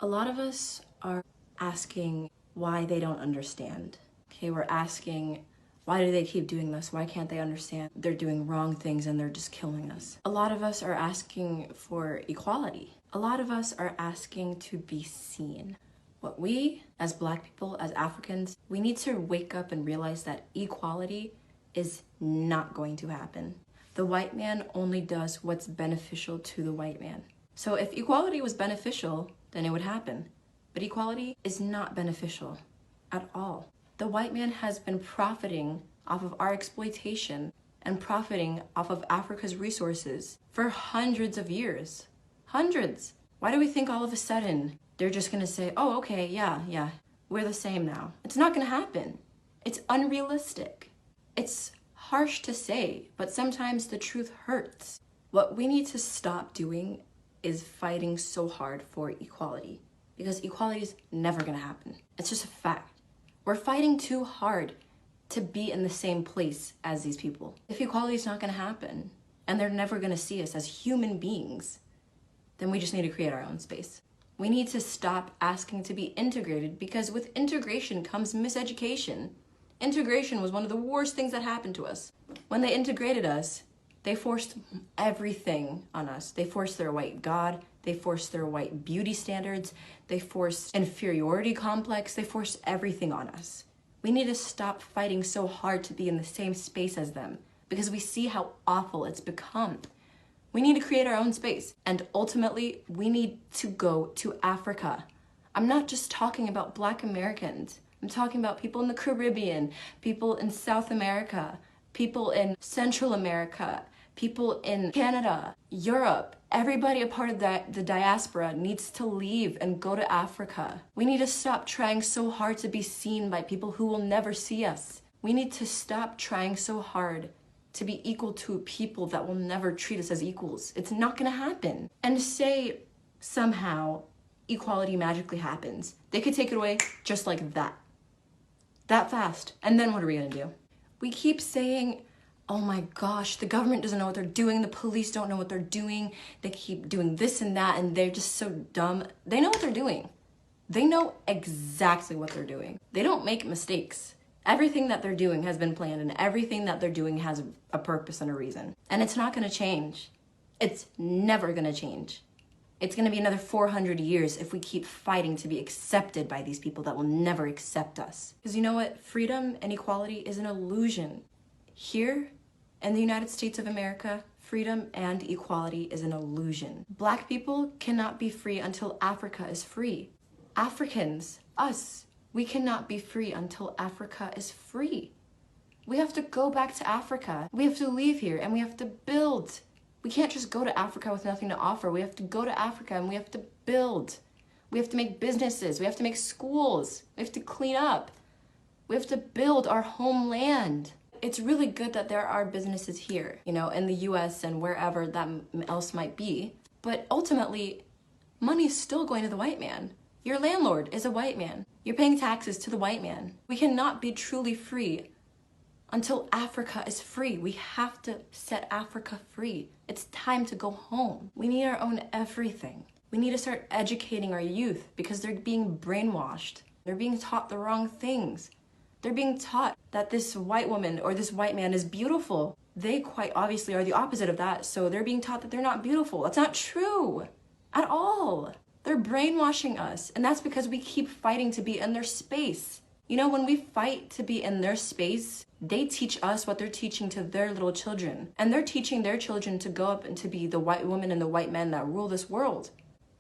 A lot of us are asking why they don't understand. Okay, we're asking, why do they keep doing this? Why can't they understand? They're doing wrong things and they're just killing us. A lot of us are asking for equality. A lot of us are asking to be seen. What we, as Black people, as Africans, we need to wake up and realize that equality is not going to happen. The white man only does what's beneficial to the white man. So if equality was beneficial, then it would happen. But equality is not beneficial at all. The white man has been profiting off of our exploitation and profiting off of Africa's resources for hundreds of years. Hundreds. Why do we think all of a sudden they're just gonna say, oh, okay, yeah, we're the same now? It's not gonna happen. It's unrealistic. It's harsh to say, but sometimes the truth hurts. What we need to stop doing is fighting so hard for equality, because equality is never gonna happen. It's just a fact. We're fighting too hard to be in the same place as these people. If equality is not gonna happen, and they're never gonna see us as human beings, then we just need to create our own space. We need to stop asking to be integrated, because with integration comes miseducation. Integration was one of the worst things that happened to us. When they integrated us, they forced everything on us. They forced their white God, they forced their white beauty standards, they forced inferiority complex, they forced everything on us. We need to stop fighting so hard to be in the same space as them, because we see how awful it's become. We need to create our own space, and ultimately, we need to go to Africa. I'm not just talking about Black Americans. I'm talking about people in the Caribbean, people in South America, people in Central America, people in Canada, Europe. Everybody a part of the diaspora needs to leave and go to Africa. We need to stop trying so hard to be seen by people who will never see us. We need to stop trying so hard to be equal to people that will never treat us as equals. It's not gonna happen. And say somehow equality magically happens. They could take it away just like that. That fast. And then what are we gonna do? We keep saying, oh my gosh, the government doesn't know what they're doing, the police don't know what they're doing, they keep doing this and that, and they're just so dumb. They know what they're doing. They know exactly what they're doing. They don't make mistakes. Everything that they're doing has been planned, and everything that they're doing has a purpose and a reason. And it's not gonna change. It's never gonna change. It's gonna be another 400 years if we keep fighting to be accepted by these people that will never accept us. Because you know what? Freedom and equality is an illusion. Here in the United States of America, freedom and equality is an illusion. Black people cannot be free until Africa is free. Africans, us, we cannot be free until Africa is free. We have to go back to Africa. We have to leave here and we have to build. We can't just go to Africa with nothing to offer. We have to go to Africa and we have to build. We have to make businesses. We have to make schools. We have to clean up. We have to build our homeland. It's really good that there are businesses here, you know, in the US and wherever that else might be. But ultimately, money is still going to the white man. Your landlord is a white man. You're paying taxes to the white man. We cannot be truly free until Africa is free. We have to set Africa free. It's time to go home. We need our own everything. We need to start educating our youth because they're being brainwashed. They're being taught the wrong things. They're being taught that this white woman or this white man is beautiful. They quite obviously are the opposite of that, so they're being taught that they're not beautiful. That's not true at all. They're brainwashing us, and that's because we keep fighting to be in their space. You know, when we fight to be in their space, they teach us what they're teaching to their little children. And they're teaching their children to go up and to be the white woman and the white men that rule this world.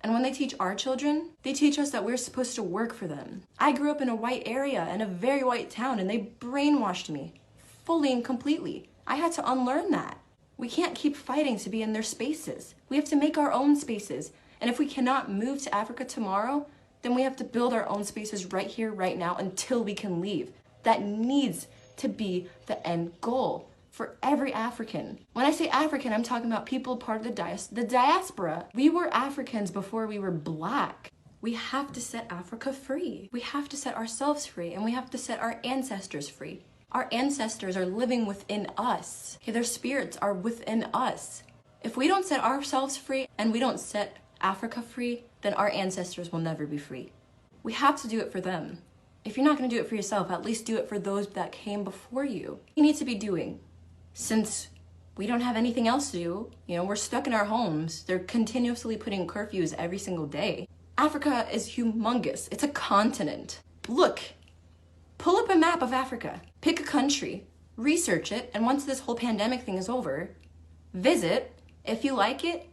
And when they teach our children, they teach us that we're supposed to work for them. I grew up in a white area, in a very white town, and they brainwashed me fully and completely. I had to unlearn that. We can't keep fighting to be in their spaces. We have to make our own spaces. And if we cannot move to Africa tomorrow, then we have to build our own spaces right here, right now, until we can leave. That needs to be the end goal for every African. When I say African, I'm talking about people part of the diaspora. We were Africans before we were Black. We have to set Africa free. We have to set ourselves free, and we have to set our ancestors free. Our ancestors are living within us. Okay, their spirits are within us. If we don't set ourselves free and we don't set Africa free, then our ancestors will never be free. We have to do it for them. If you're not going to do it for yourself, at least do it for those that came before you. You need to be doing, since we don't have anything else to do. You know, we're stuck in our homes. They're continuously putting curfews every single day. Africa is humongous. It's a continent. Look, pull up a map of Africa. Pick a country, research it, and once this whole pandemic thing is over, visit. If you like it,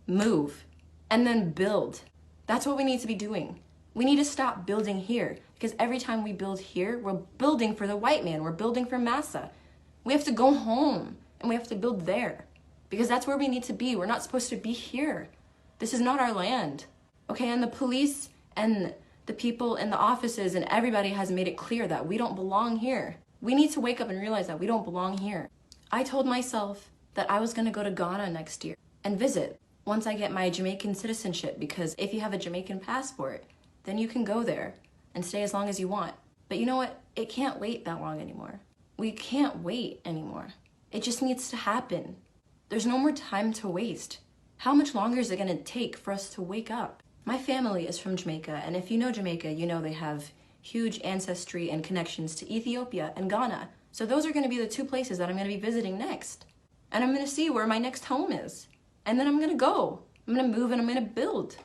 move, and then build. That's what we need to be doing. We need to stop building here, because every time we build here, we're building for the white man. We're building for massa. We have to go home, and we have to build there, because that's where we need to be. We're not supposed to be here. This is not our land. Okay, and the police and the people in the offices and everybody has made it clear that we don't belong here. We need to wake up and realize that we don't belong here. I told myself that I was going to go to Ghana next year and visit once I get my Jamaican citizenship, because if you have a Jamaican passport, then you can go there and stay as long as you want. But you know what? It can't wait that long anymore. We can't wait anymore. It just needs to happen. There's no more time to waste. How much longer is it going to take for us to wake up? My family is from Jamaica, and if you know Jamaica, you know they have huge ancestry and connections to Ethiopia and Ghana. So those are going to be the two places that I'm going to be visiting next. And I'm going to see where my next home is. And then I'm going to go. I'm going to move and I'm going to build.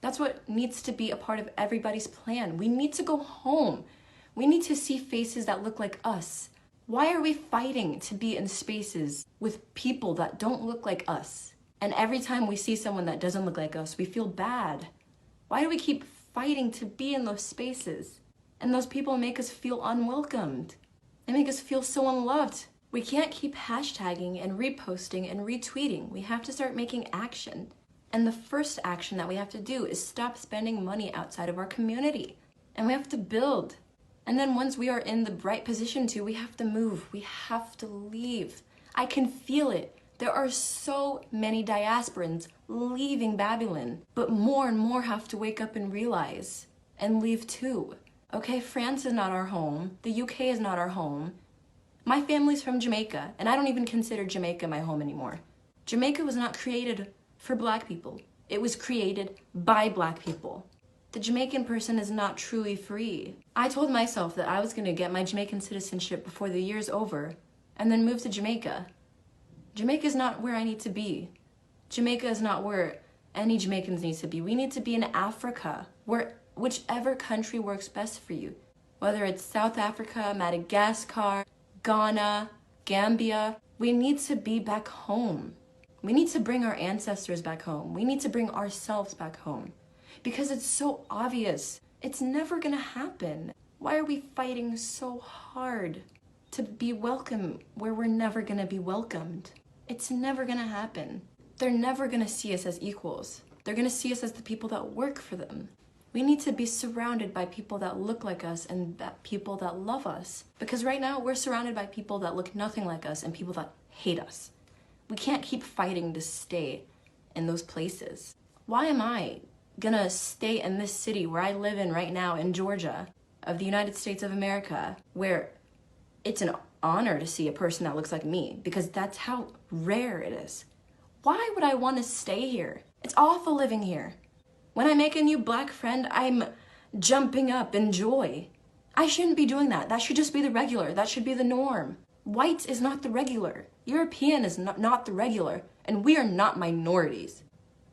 That's what needs to be a part of everybody's plan. We need to go home. We need to see faces that look like us. Why are we fighting to be in spaces with people that don't look like us? And every time we see someone that doesn't look like us, we feel bad. Why do we keep fighting to be in those spaces? And those people make us feel unwelcomed. They make us feel so unloved. We can't keep hashtagging and reposting and retweeting. We have to start making action. And the first action that we have to do is stop spending money outside of our community. And we have to build. And then once we are in the right position to, we have to move. We have to leave. I can feel it. There are so many diasporans leaving Babylon, but more and more have to wake up and realize and leave too. Okay, France is not our home. The UK is not our home. My family's from Jamaica, and I don't even consider Jamaica my home anymore. Jamaica was not created for Black people. It was created by Black people. The Jamaican person is not truly free. I told myself that I was going to get my Jamaican citizenship before the year's over, and then move to Jamaica. Jamaica is not where I need to be. Jamaica is not where any Jamaicans need to be. We need to be in Africa, where whichever country works best for you. Whether it's South Africa, Madagascar, Ghana, Gambia, we need to be back home. We need to bring our ancestors back home. We need to bring ourselves back home. Because it's so obvious. It's never gonna happen. Why are we fighting so hard to be welcome where we're never gonna be welcomed? It's never gonna happen. They're never gonna see us as equals. They're gonna see us as the people that work for them. We need to be surrounded by people that look like us and that people that love us. Because right now we're surrounded by people that look nothing like us and people that hate us. We can't keep fighting to stay in those places. Why am I gonna stay in this city where I live in right now in Georgia of the United States of America, where it's an honor to see a person that looks like me, because that's how rare it is. Why would I want to stay here? It's awful living here. When I make a new Black friend, I'm jumping up in joy. I shouldn't be doing that. That should just be the regular. That should be the norm. White is not the regular. European is not the regular. And we are not minorities.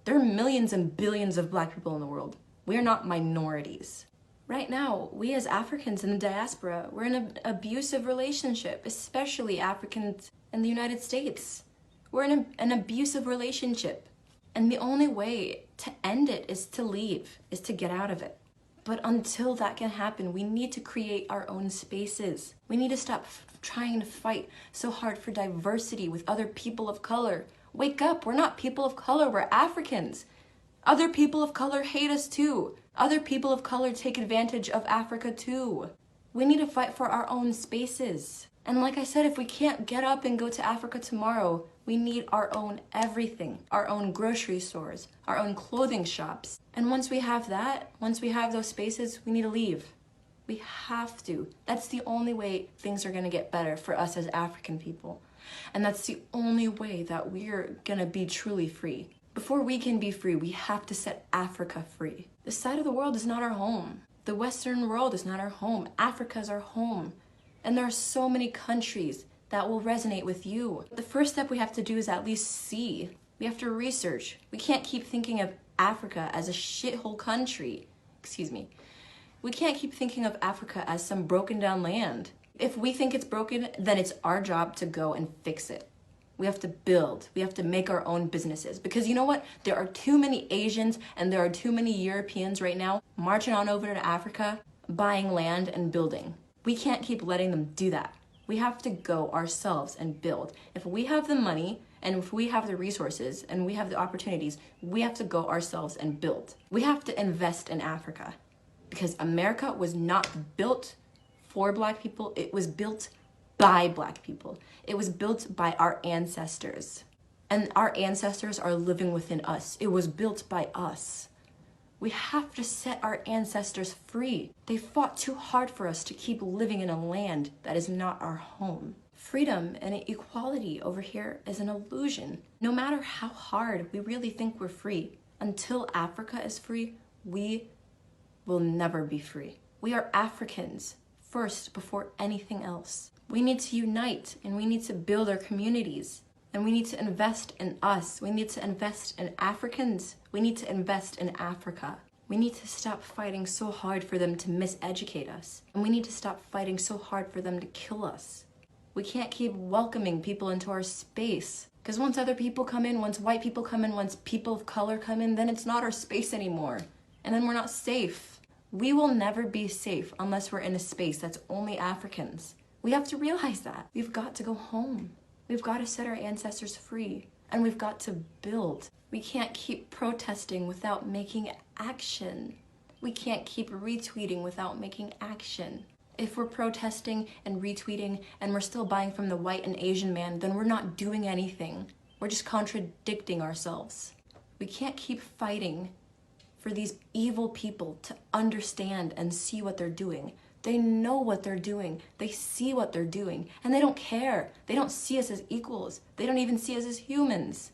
There are millions and billions of Black people in the world. We are not minorities. Right now, we as Africans in the diaspora, we're in an abusive relationship, especially Africans in the United States. We're in an abusive relationship. And the only way to end it is to leave, is to get out of it. But until that can happen, we need to create our own spaces. We need to stop trying to fight so hard for diversity with other people of color. Wake up, we're not people of color, we're Africans. Other people of color hate us too. Other people of color take advantage of Africa too. We need to fight for our own spaces. And like I said, if we can't get up and go to Africa tomorrow, we need our own everything, our own grocery stores, our own clothing shops. And once we have that, once we have those spaces, we need to leave. We have to. That's the only way things are gonna get better for us as African people. And that's the only way that we're gonna be truly free. Before we can be free, we have to set Africa free. This side of the world is not our home. The Western world is not our home. Africa is our home. And there are so many countries that will resonate with you. The first step we have to do is at least see. We have to research. We can't keep thinking of Africa as a shithole country. Excuse me. We can't keep thinking of Africa as some broken down land. If we think it's broken, then it's our job to go and fix it. We have to build. We have to make our own businesses. Because you know what? There are too many Asians and there are too many Europeans right now marching on over to Africa, buying land and building. We can't keep letting them do that. We have to go ourselves and build. If we have the money and if we have the resources and we have the opportunities, we have to go ourselves and build. We have to invest in Africa because America was not built for Black people. It was built by Black people. It was built by our ancestors. And our ancestors are living within us. It was built by us. We have to set our ancestors free. They fought too hard for us to keep living in a land that is not our home. Freedom and equality over here is an illusion. No matter how hard we really think we're free, until Africa is free, we will never be free. We are Africans first before anything else. We need to unite and we need to build our communities and we need to invest in us. We need to invest in Africans. We need to invest in Africa. We need to stop fighting so hard for them to miseducate us. And we need to stop fighting so hard for them to kill us. We can't keep welcoming people into our space. Because once other people come in, once white people come in, once people of color come in, then it's not our space anymore. And then we're not safe. We will never be safe unless we're in a space that's only Africans. We have to realize that. We've got to go home. We've got to set our ancestors free. And we've got to build. We can't keep protesting without making action. We can't keep retweeting without making action. If we're protesting and retweeting and we're still buying from the white and Asian man, then we're not doing anything. We're just contradicting ourselves. We can't keep fighting for these evil people to understand and see what they're doing. They know what they're doing. They see what they're doing. And they don't care. They don't see us as equals. They don't even see us as humans.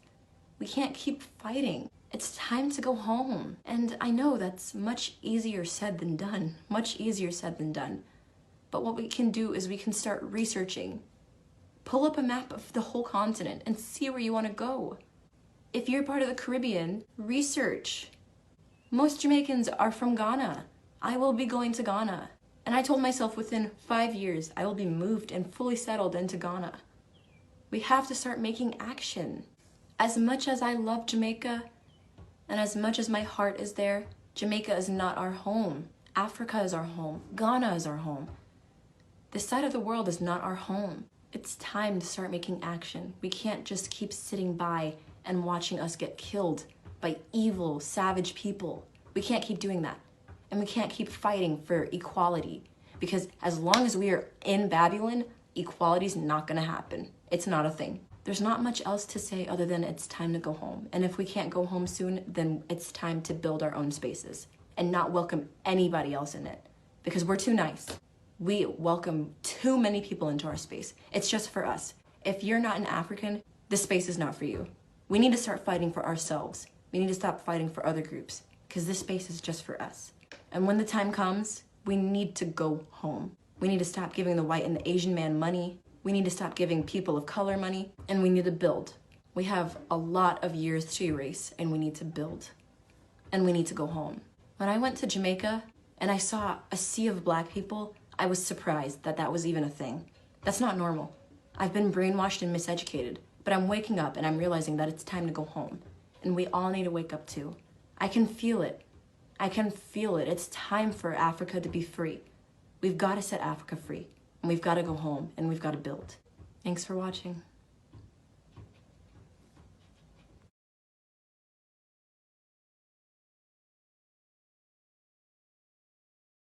We can't keep fighting. It's time to go home. And I know that's much easier said than done. Much easier said than done. But what we can do is we can start researching. Pull up a map of the whole continent and see where you want to go. If you're part of the Caribbean, research. Most Jamaicans are from Ghana. I will be going to Ghana. And I told myself within 5 years, I will be moved and fully settled into Ghana. We have to start making action. As much as I love Jamaica, and as much as my heart is there, Jamaica is not our home. Africa is our home. Ghana is our home. This side of the world is not our home. It's time to start making action. We can't just keep sitting by and watching us get killed by evil, savage people. We can't keep doing that. And we can't keep fighting for equality. Because as long as we are in Babylon, equality is not gonna happen. It's not a thing. There's not much else to say other than it's time to go home. And if we can't go home soon, then it's time to build our own spaces and not welcome anybody else in it. Because we're too nice. We welcome too many people into our space. It's just for us. If you're not an African, this space is not for you. We need to start fighting for ourselves. We need to stop fighting for other groups because this space is just for us. And when the time comes, we need to go home. We need to stop giving the white and the Asian man money. We need to stop giving people of color money, and we need to build. We have a lot of years to erase, and we need to build. And we need to go home. When I went to Jamaica and I saw a sea of Black people, I was surprised that that was even a thing. That's not normal. I've been brainwashed and miseducated, but I'm waking up and I'm realizing that it's time to go home. And we all need to wake up too. I can feel it. I can feel it. It's time for Africa to be free. We've got to set Africa free. And we've got to go home and we've got to build. Thanks for watching.